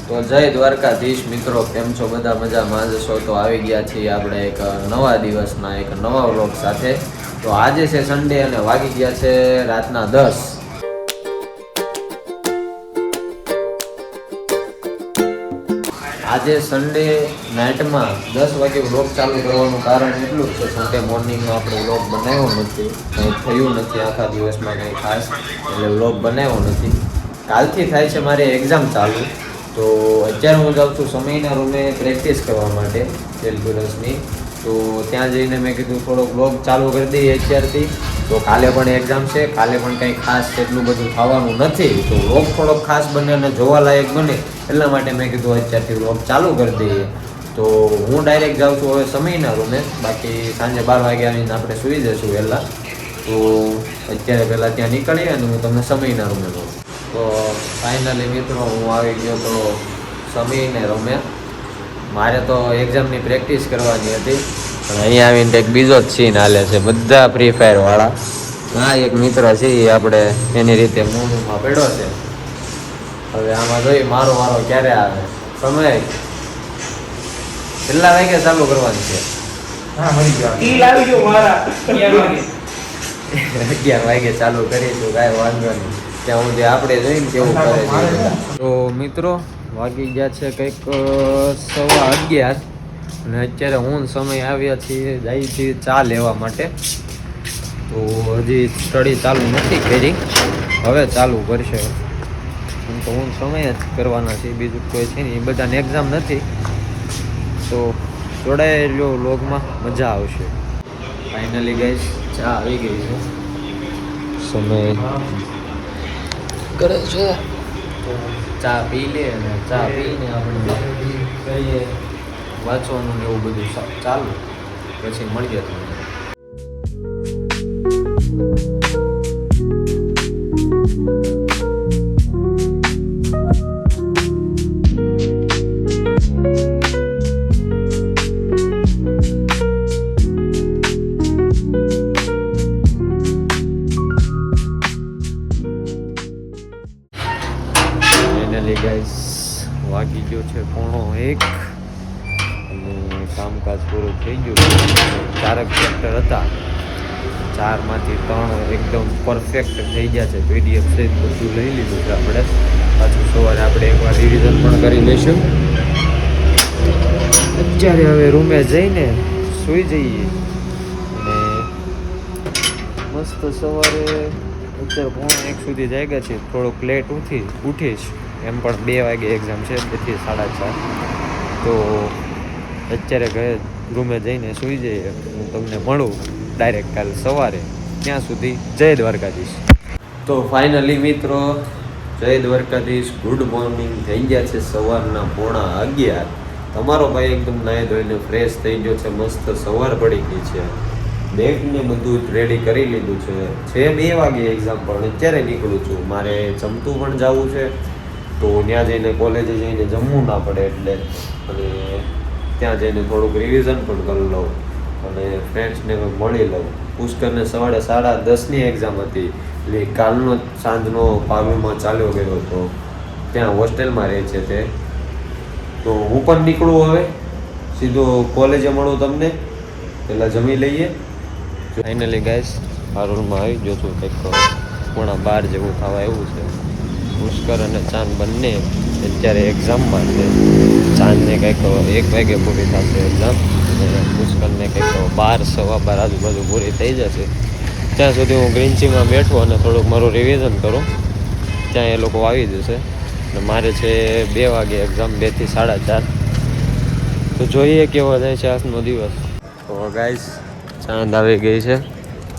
તો જય દ્વારકાધીશ મિત્રો, કેમ છો બધા? મજામાં જશો તો આવી ગયા છીએ આપણે એક નવા દિવસના એક નવા વ્લોગ સાથે. તો આજે છે સન્ડે અને વાગી ગયા છે રાતના 10. આજે સન્ડે નાઇટમાં 10 વાગે વ્લોગ ચાલુ કરવાનું કારણ એટલું છે, સન્ડે મોર્નિંગમાં આપણે વ્લોગ બનાવ્યો નથી, કંઈ થયું નથી આખા દિવસમાં કંઈ ખાસ, એટલે વ્લોગ બનાવ્યો નથી. કાલથી થાય છે મારી એક્ઝામ ચાલુ, તો અત્યારે હું જાઉં છું સમયના રૂમે પ્રેક્ટિસ કરવા માટે કેલ્ક્યુલસની. તો ત્યાં જઈને મેં કીધું થોડો વ્લોગ ચાલુ કરી દઈએ અત્યારથી. તો કાલે પણ એક્ઝામ છે, કાલે પણ કંઈ ખાસ એટલું બધું થવાનું નથી, તો વ્લોગ થોડોક ખાસ બને અને જોવાલાયક બને એટલા માટે મેં કીધું અત્યારથી વ્લોગ ચાલુ કરી દઈએ. તો હું ડાયરેક્ટ જાઉં છું હવે સમયના રૂમે, બાકી સાંજે 12 વાગે આવીને આપણે સૂઈ જઈશું વહેલા. તો અત્યારે પહેલાં ત્યાં નીકળીએ અને હું તમને સમયના રૂમે કહું. તો ફાઇનલી મિત્રો હું આવી ગયો તો સમયને રૂમે. મારે તો એક્ઝામની પ્રેક્ટિસ કરવાની હતી, પણ અહીંયા આવીને એક બીજો જ સીન હાલે છે, બધા ફ્રી ફાયર વાળા. હા, એક મિત્ર છે એ આપણે એની રીતે મૂળમાં પડ્યો છે. હવે આમાં જોઈ મારો વારો ક્યારે આવે. સમય કેટલા વાગે ચાલુ કરવાની છે? 11 વાગે ચાલુ કરીશું, કાંઈ વાંધો નહીં. ત્યાં સુધી આપણે જોઈને કેવું કરે છે. તો મિત્રો વાગી ગયા છે કંઈક 11:15 અને અત્યારે હું સમય આવ્યા છીએ જાય છીએ ચા લેવા માટે. તો હજી સ્ટડી ચાલુ નથી કરી, હવે ચાલુ કરશે. તો હું સમય જ કરવાના છે, બીજું કોઈ છે નહીં. એ બધાને એક્ઝામ નથી, તો જોડાયેલો વ્લોગમાં મજા આવશે. ફાઇનલી ગાઈસ ચા આવી ગઈ છે, સમય કરે છે. તો ચા પી લે અને ચા પીને આપણે કહીએ વાંચવાનું ને એવું બધું ચાલુ, પછી મળીએ તમને. ગાઈસ વાગી ગયો છે 1:15 અને કામકાજ પૂરું થઈ ગયું. 4 ચેપ્ટર હતા, 4માંથી 3 એકદમ પરફેક્ટ થઈ ગયા છે. PDF સહિત બધું લઈ લીધું છે આપણે. પાછું સવારે આપણે એકવાર રિવિઝન પણ કરી લઈશું. અત્યારે હવે રૂમે જઈને સૂઈ જઈએ અને મસ્ત સવારે અત્યારે 1:15 સુધી જાગ્યા છે. થોડોક લેટ ઉઠીશ, એમ પણ 2 વાગે એક્ઝામ છે, 2 થી 4:30. તો અત્યારે ઘરે રૂમે જઈને સૂઈ જઈએ. હું તમને મળું ડાયરેક્ટ કાલ સવારે. ત્યાં સુધી જય દ્વારકાધીશ. તો ફાઇનલી મિત્રો જય દ્વારકાધીશ, ગુડ મોર્નિંગ. થઈ ગયા છે સવારના 11:15. તમારો ભાઈ એકદમ નાહી ધોઈને ફ્રેશ થઈ ગયો છે, મસ્ત સવાર પડી ગઈ છે. બેગને બધું જ રેડી કરી લીધું છે. 2 વાગે એક્ઝામ, પણ અત્યારે નીકળું છું. મારે જમતું પણ જવું છે, તો ત્યાં જઈને કોલેજે જઈને જમવું ના પડે એટલે, અને ત્યાં જઈને થોડુંક રિવિઝન પણ કરી લઉં અને ફ્રેન્ડ્સને મળી લઉં. પુષ્કરને સવારે 10:30ની એક્ઝામ હતી, એટલે કાલનો સાંજનો પાવીમાં ચાલ્યો ગયો હતો. ત્યાં હોસ્ટેલમાં રહે છે તે. તો હું પણ નીકળું હવે સીધો કોલેજે મળું તમને. પહેલાં જમી લઈએ. ફાઇનલી ગાઈસ હારૂલમાં આવી ગયો છું, કંઈક 11:15 જેવું થવા એવું છે. પુષ્કર અને ચાંદ બંને અત્યારે એક્ઝામમાં છે. ચાંદને કંઈક 1 વાગે પૂરી થશે એક્ઝામ, અને પુષ્કરને કંઈક 12, 12:15 આજુબાજુ પૂરી થઈ જશે. ત્યાં સુધી હું ગ્રીનચીમાં બેઠું અને થોડુંક મારું રિવિઝન કરું. ત્યાં એ લોકો આવી જશે. અને મારે છે 2 વાગે એક્ઝામ, 2 થી 4:30. તો જોઈએ કેવો જાય છે આજનો દિવસ. તો ગાઈસ ચાંદ આવી ગઈ છે,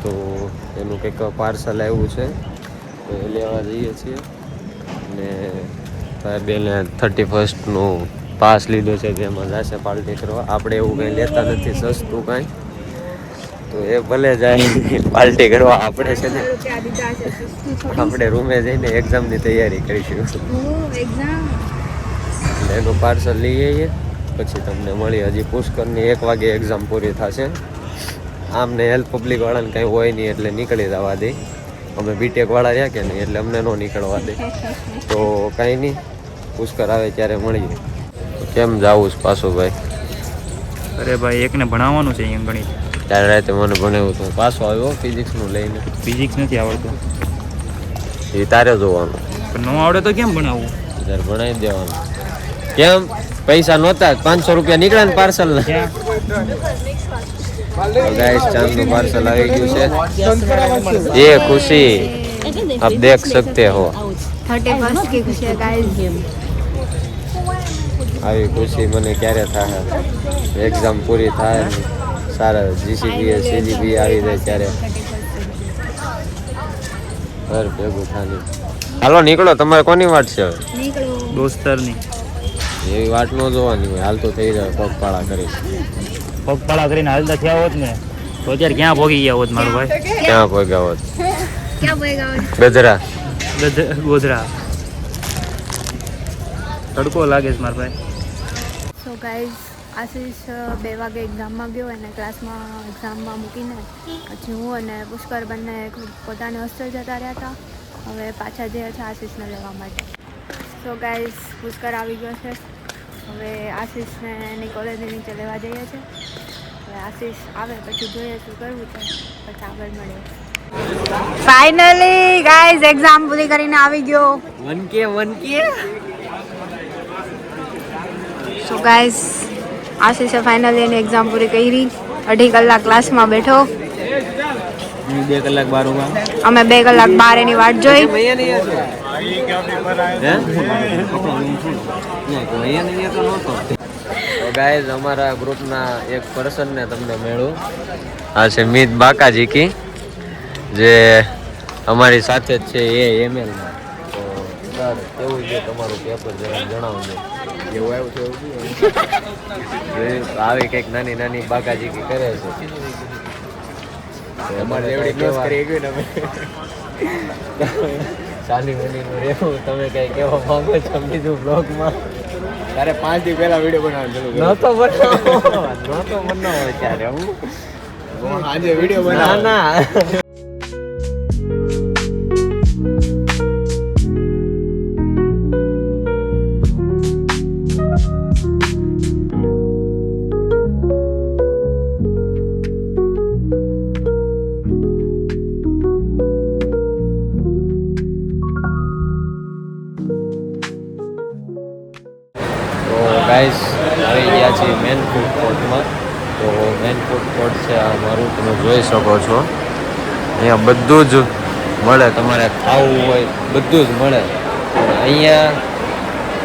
તો એનું કંઈક પાર્સલ આવ્યું છે, તો એ લેવા જઈએ છીએ. અને ભાઈ બેને 31નું પાસ લીધો છે, જેમાં જશે પાર્ટી કરવા. આપણે એવું કંઈ લેતા નથી સસ્તું કાંઈ, તો એ ભલે જાય પાર્ટી કરવા. આપણે છે ને આપણે રૂમે જઈને એક્ઝામની તૈયારી કરીશું. એનું પાર્સલ લઈ આવીએ, પછી તમને મળી. હજી પુષ્કરની 1 વાગે એક્ઝામ પૂરી થશે. આમને હેલ્પ પબ્લિકવાળાને કંઈ હોય નહીં એટલે નીકળી જવા દે. અમે બીટેક વાળા રહ્યા કે નહીં એટલે અમને ન નીકળવા દે. તો કાંઈ નહીં, પુષ્કર આવે ત્યારે મળીએ. કેમ જાવું છે પાછું ભાઈ? અરે ભાઈ એકને ભણાવવાનું છે અહીંયા ગણિત. ત્યારે રાતે મને ભણાવ્યું હતું, પાછો આવ્યો ફિઝિક્સનું લઈને. ફિઝિક્સ નથી આવડતું. એ તારે જોવાનું. પણ ન આવડે તો કેમ ભણાવવું? ત્યારે ભણાવી દેવાનું. કેમ પૈસા નહોતા? 500 રૂપિયા નીકળ્યા ને પાર્સલ ના. गाइस चांदू पार्सल आ गई है। ये खुशी आप देख सकते हो। 31st की खुशी है गाइस। આવી ખુશી મને ક્યારે થાય? એક્ઝામ પૂરી થાય સારા જીસીબી સીજીબી આવી જાય ત્યારે ઘર ભેગું થાય. હાલો નીકળો, તમારે કોની વાટ છે? નીકળો દોસ્તરની. એવી વાટ ન જોવાની હોય, હાલતો થઈ જાય પગપાળા કરી. પગપાળા કરીને હાલતા થયા હોત ને તો અત્યારે ક્યાં ભોગી ગયા હોત મારો ભાઈ? ક્યાં ભોગ્યા હોત? क्या बोलेगा? ગજરા ગોધરા. તડકો લાગે છે મારા ભાઈ. સો ગાઈઝ આશીષ 2 વાગે એક્ઝામમાં ગયો અને ક્લાસમાં એક્ઝામમાં મૂકીને પછી હું અને પુષ્કર બંને પોતાની હોસ્ટેલ જતા રહ્યા હતા. હવે પાછા જઈએ છે આશીષને લેવા માટે. સો ગાઈઝ પુષ્કર આવી ગયો છે. હવે આશીષને એની કોલેજની નીચે લેવા જઈએ છીએ. હવે આશીષ આવે પછી જોઈએ શું કરવું છે, પછી આગળ મળીએ. ફાઇનલી ગાઈઝ એક્ઝામ પૂરી કરીને આવી ગયો. 1K સો ગાઈઝ આશીષે ફાઇનલી એની એક્ઝામ પૂરી કરી. 2.5 કલાક ક્લાસમાં બેઠો. 2 કલાક બારમાં અમે 2 કલાક બહાર એની વાટ જોઈ. ગાઈઝ અમારા ગ્રુપના એક પર્સનને તમને મળ્યું. આ છે મિત બાકાજી કી, જે અમારી સાથે જ છે એ એમએલમાં. તો સર કેવું છે તમારું પેપર જરા જણાવજો. એવું આવ્યું છે આવી કંઈક નાની નાની બાકાજી કી કરે છે. અમારે એવડી ક્લોઝ કરી ગઈ ને અમે ચાલી મિનિટનું રહેવું. તમે કઈ કહેવા માંગો છો બીજું બ્લોગમાં? તારે 5 દી પહેલા વિડીયો બનાવવાનું નહોતો બનાવો ત્યારે હું આજે વિડીયો બનાવ ના. ગાઈસ આવી ગયા છીએ મેન ફૂડ કોર્ટમાં. તો મેન ફૂડ કોર્ટ છે આ મારું, તમે જોઈ શકો છો. અહીંયા બધું જ મળે, તમારે ખાવું હોય બધું જ મળે. અહીંયા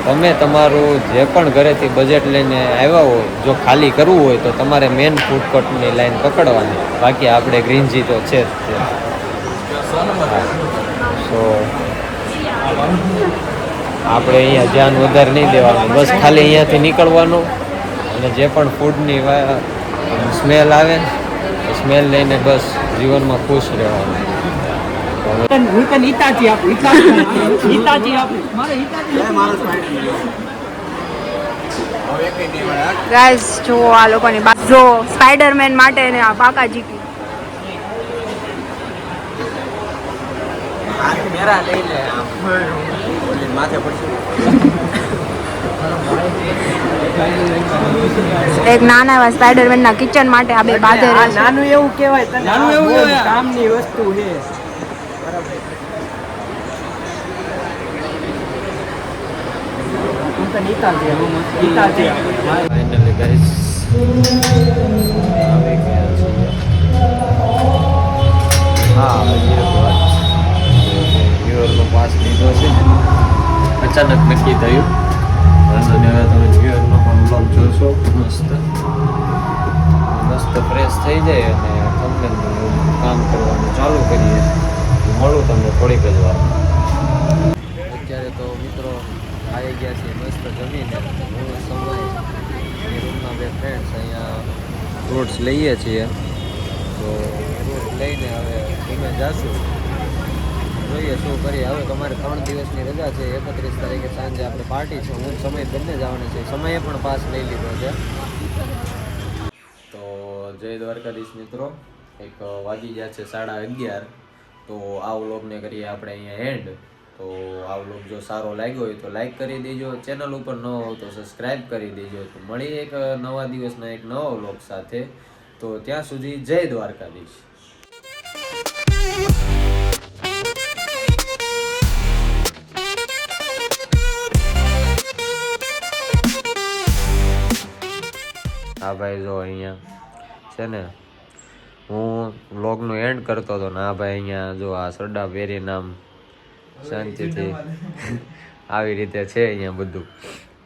તમે તમારું જે પણ ઘરેથી બજેટ લઈને આવ્યા હોય, જો ખાલી કરવું હોય તો તમારે મેન ફૂડ કોર્ટની લાઈન પકડવાની. બાકી આપણે ગ્રીનજી તો છે જ. સો આપણે અહીંયા ધ્યાન વધારે નહીં દેવાનું, બસ ખાલી અહીંયાથી નીકળવાનું અને જે પણ ફૂડની સ્મેલ આવે એ સ્મેલ લઈને બસ જીવનમાં ખુશ રહેવાનું. ગાઈઝ જો આ લોકોની જો સ્પાઈડરમેન માટે ને આ બાકાજી કી. એક નાના એવા સ્પાઈડરમેન ના કિચન માટે આ બે બાધે નાનું એવું કહેવાય, નાનું એવું કામની વસ્તુ છે. ફાઇનલી ગાઈસ આવી ગયા છીએ. હા ન્યુયોર્કનો પાસ લીધો છે ને, અચાનક નક્કી થયું. વાંધો નહીં, હવે તમે ન્યુયોર્કનો પણ બ્લોગ જોશો. મસ્ત ફ્રેશ થઈ જાય અને તમને કામ કરવાનું ચાલુ કરીએ. મળું તમને થોડીક જ વાર. અત્યારે તો મિત્રો આવી ગયા છે મસ્ત જમીને. હું સમય રૂમના 2 ફ્રેન્ડ્સ અહીંયા ફ્રૂટ્સ લઈએ છીએ. તો ફ્રૂટ લઈને હવે ધીમે જઈશું, જોઈએ શું કરીએ. હવે તમારે 3 દિવસની રજા છે. 31 તારીખે સાંજે આપણે પાર્ટી છે. હું સમય બંને જવાની છે. સમયે પણ પાસ લઈ લીધો છે. તો જય દ્વારકાધીશ મિત્રો, એક વાગી ગયા છે 11:30. તો આ વ્લોગને કરીએ આપણે અહીંયા એન્ડ. તો આ વ્લોગ જો સારો લાગ્યો હોય તો લાઈક કરી દેજો, ચેનલ ઉપર ન હોવ તો સબસ્ક્રાઈબ કરી દેજો. તો મળીએ એક નવા દિવસના એક નવા વ્લોગ સાથે. તો ત્યાં સુધી જય દ્વારકાધીશ. હા ભાઈ જો અહીંયા છે ને હું વ્લોગનું એન્ડ કરતો હતો ને આ ભાઈ અહીંયા જો આ સરડા પહેરીને આમ શાંતિથી આવી રીતે છે અહીંયા બધું.